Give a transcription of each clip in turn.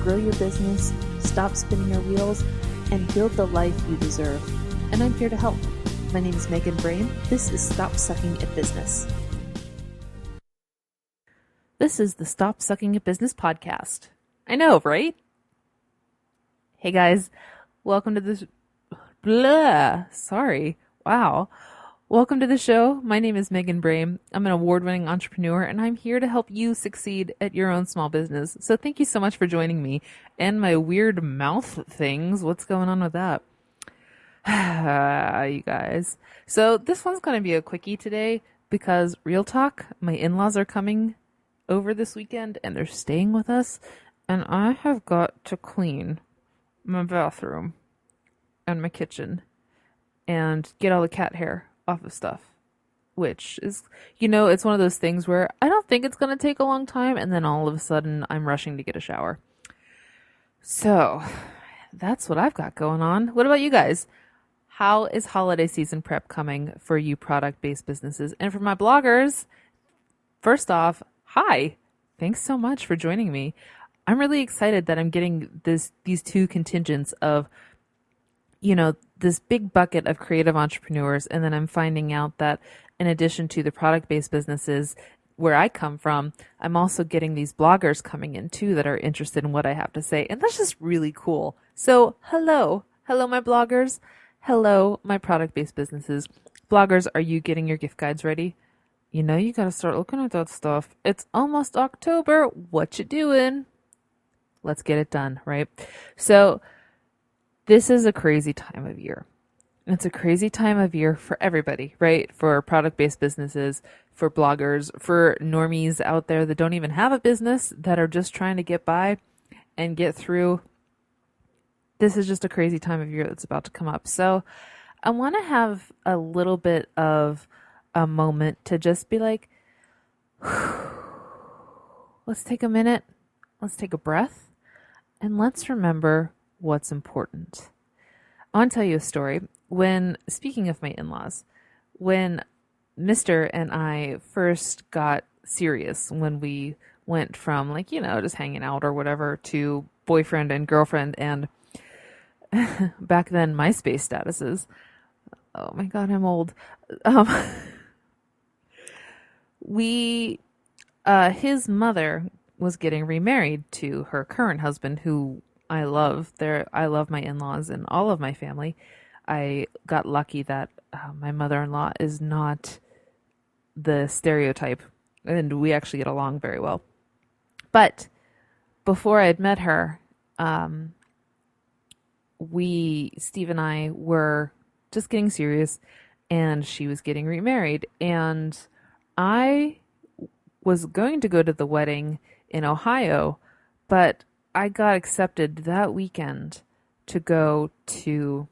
grow your business, stop spinning your wheels, and build the life you deserve. And I'm here to help. My name is Megan Brame. This is Stop Sucking at Business. This is the Stop Sucking at Business podcast. I know, right? Hey guys, welcome to this... Wow. Welcome to the show. My name is Megan Brame. I'm an award-winning entrepreneur, and I'm here to help you succeed at your own small business. So thank you so much for joining me. And my weird mouth things, what's going on with that? You guys. So this one's going to be a quickie today because real talk, my in-laws are coming over this weekend and they're staying with us, and I have got to clean my bathroom and my kitchen and get all the cat hair off of stuff, which is, it's one of those things where I don't think it's going to take a long time, and then all of a sudden I'm rushing to get a shower. So that's what I've got going on. What about you guys? How is holiday season prep coming for you product-based businesses? And for my bloggers, first off, hi. Thanks so much for joining me. I'm really excited that I'm getting these two contingents of, this big bucket of creative entrepreneurs. And then I'm finding out that in addition to the product-based businesses where I come from, I'm also getting these bloggers coming in too that are interested in what I have to say. And that's just really cool. So hello, my bloggers. Hello, my product-based businesses. Bloggers, are you getting your gift guides ready? You got to start looking at that stuff. It's almost October. What you doing? Let's get it done, right? So this is a crazy time of year. It's a crazy time of year for everybody, right? For product-based businesses, for bloggers, for normies out there that don't even have a business, that are just trying to get by and get through. This is just a crazy time of year that's about to come up. So I want to have a little bit of a moment to just be like, let's take a minute, let's take a breath, and let's remember what's important. I want to tell you a story. Speaking of my in-laws, when Mr. and I first got serious, when we went from just hanging out or whatever to boyfriend and girlfriend, and back then MySpace statuses. Oh my God, I'm old. His mother was getting remarried to her current husband, who I love. I love my in-laws and all of my family. I got lucky that my mother-in-law is not the stereotype, and we actually get along very well. But before I had met her, Steve and I were just getting serious, and she was getting remarried, and I was going to go to the wedding in Ohio, but I got accepted that weekend to go to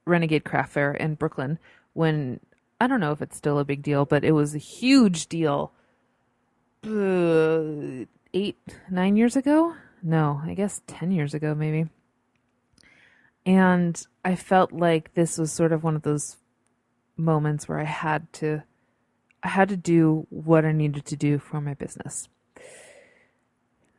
Renegade Craft Fair in Brooklyn, when I don't know if it's still a big deal, but it was a huge deal 8-9 years ago. No, I guess 10 years ago maybe. And I felt like this was sort of one of those moments where I had to do what I needed to do for my business.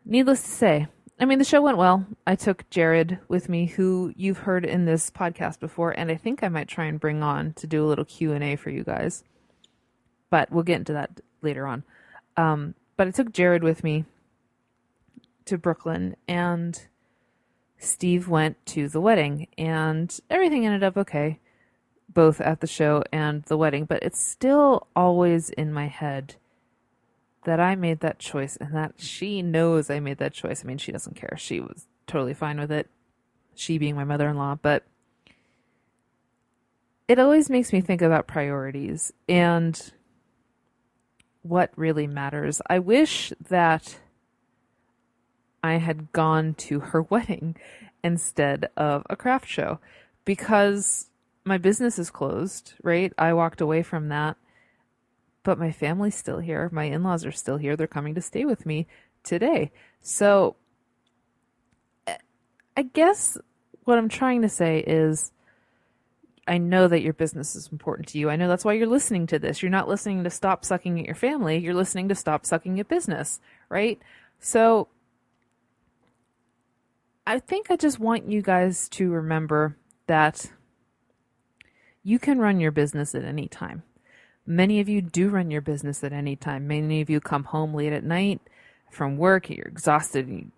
Needless to say, the show went well. I took Jared with me, who you've heard in this podcast before, and I think I might try and bring on to do a little Q&A for you guys. But we'll get into that later on. But I took Jared with me to Brooklyn, and Steve went to the wedding, and everything ended up okay, both at the show and the wedding. But it's still always in my head that I made that choice, and that she knows I made that choice. She doesn't care. She was totally fine with it, she being my mother-in-law. But it always makes me think about priorities and what really matters. I wish that I had gone to her wedding instead of a craft show, because my business is closed, right? I walked away from that. But my family's still here. My in-laws are still here. They're coming to stay with me today. So I guess what I'm trying to say is, I know that your business is important to you. I know that's why you're listening to this. You're not listening to Stop Sucking at Your Family. You're listening to Stop Sucking at Business, right? So I think I just want you guys to remember that you can run your business at any time. Many of you do run your business at any time. Many of you come home late at night from work, you're exhausted, and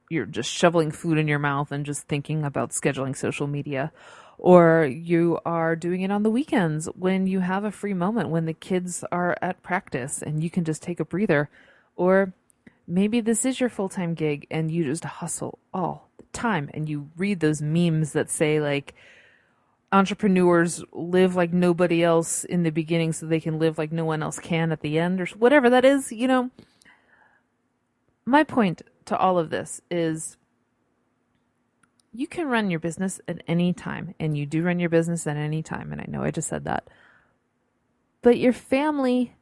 you're just shoveling food in your mouth and just thinking about scheduling social media. Or you are doing it on the weekends when you have a free moment, when the kids are at practice and you can just take a breather. Or maybe this is your full-time gig and you just hustle all the time and you read those memes that say like, entrepreneurs live like nobody else in the beginning so they can live like no one else can at the end, or whatever that is. My point to all of this is you can run your business at any time, and you do run your business at any time. And I know I just said that, but your family,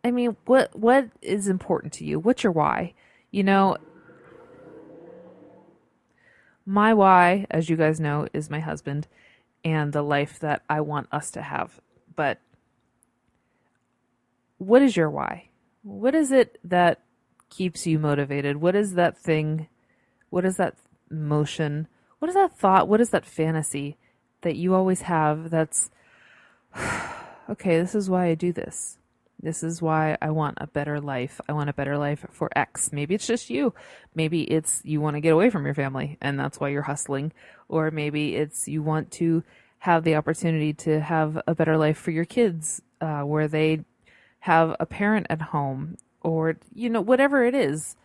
I mean, what is important to you? What's your why? My why, as you guys know, is my husband and the life that I want us to have. But what is your why? What is it that keeps you motivated? What is that thing? What is that motion? What is that thought? What is that fantasy that you always have that's, okay, this is why I do this. This is why I want a better life. I want a better life for X. Maybe it's just you. Maybe it's you want to get away from your family and that's why you're hustling. Or maybe it's you want to have the opportunity to have a better life for your kids, where they have a parent at home, or, whatever it is.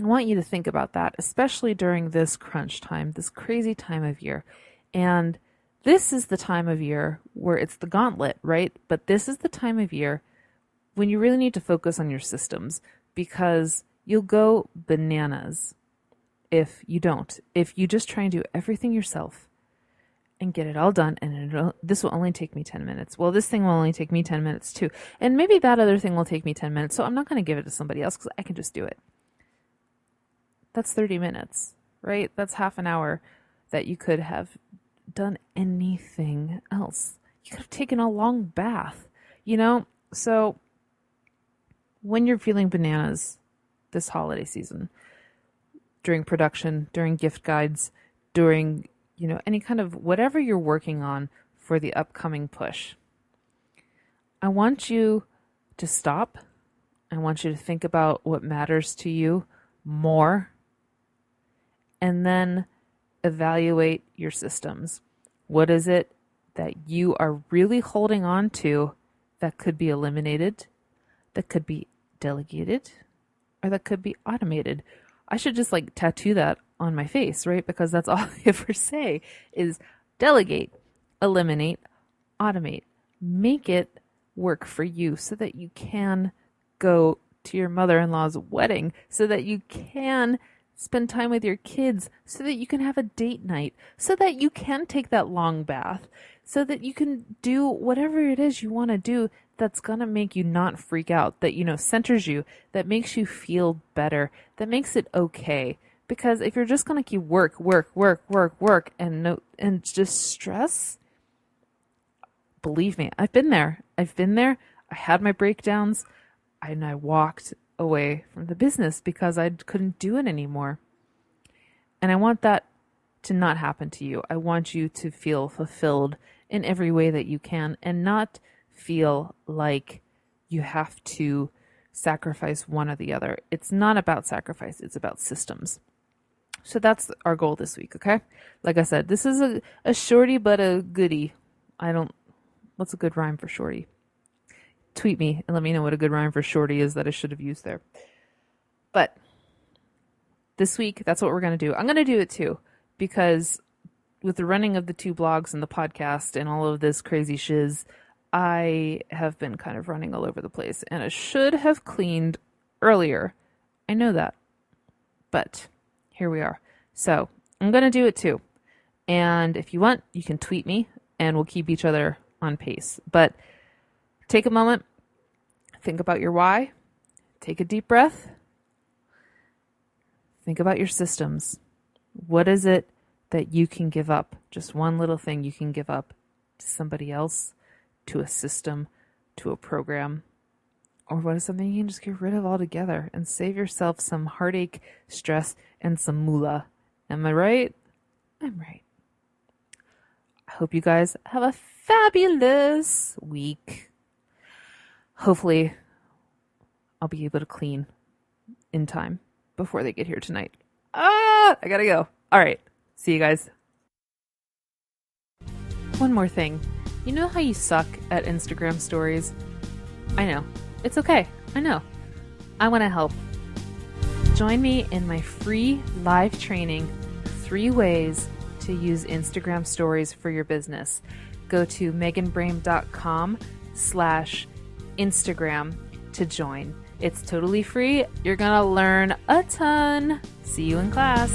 I want you to think about that, especially during this crunch time, this crazy time of year. And this is the time of year where it's the gauntlet, right? But this is the time of year when you really need to focus on your systems, because you'll go bananas if you don't. If you just try and do everything yourself and get it all done, and this will only take me 10 minutes. Well, this thing will only take me 10 minutes too. And maybe that other thing will take me 10 minutes, so I'm not going to give it to somebody else because I can just do it. That's 30 minutes, right? That's half an hour that you could have done anything else. You could have taken a long bath, So when you're feeling bananas this holiday season, during production, during gift guides, during, any kind of whatever you're working on for the upcoming push, I want you to stop. I want you to think about what matters to you more, and then evaluate your systems. What is it that you are really holding on to that could be eliminated, that could be delegated, or that could be automated? I should just tattoo that on my face, right? Because that's all I ever say is delegate, eliminate, automate. Make it work for you so that you can go to your mother-in-law's wedding, so that you can spend time with your kids, so that you can have a date night, so that you can take that long bath, so that you can do whatever it is you want to do that's going to make you not freak out, that, centers you, that makes you feel better, that makes it okay. Because if you're just going to keep work, and just stress, believe me, I've been there. I had my breakdowns, and I walked away from the business because I couldn't do it anymore. And I want that to not happen to you. I want you to feel fulfilled in every way that you can, and not feel like you have to sacrifice one or the other. It's not about sacrifice. It's about systems. So that's our goal this week. Okay. Like I said, this is a shorty, but a goodie. What's a good rhyme for shorty? Tweet me and let me know what a good rhyme for shorty is that I should have used there. But this week, that's what we're going to do. I'm going to do it too, because with the running of the 2 blogs and the podcast and all of this crazy shiz, I have been kind of running all over the place, and I should have cleaned earlier. I know that, but here we are. So I'm going to do it too. And if you want, you can tweet me and we'll keep each other on pace. But take a moment, think about your why, take a deep breath, think about your systems. What is it that you can give up? Just one little thing you can give up to somebody else, to a system, to a program, Or what is something you can just get rid of altogether and save yourself some heartache, stress, and some moolah? Am I right? I'm right. I hope you guys have a fabulous week. Hopefully, I'll be able to clean in time before they get here tonight. I gotta go. All right. See you guys. One more thing. You know how you suck at Instagram stories? I know. It's okay. I know. I want to help. Join me in my free live training, 3 ways to use Instagram stories for your business. Go to meganbrame.com/Instagram to join. It's totally free. You're going to learn a ton. See you in class.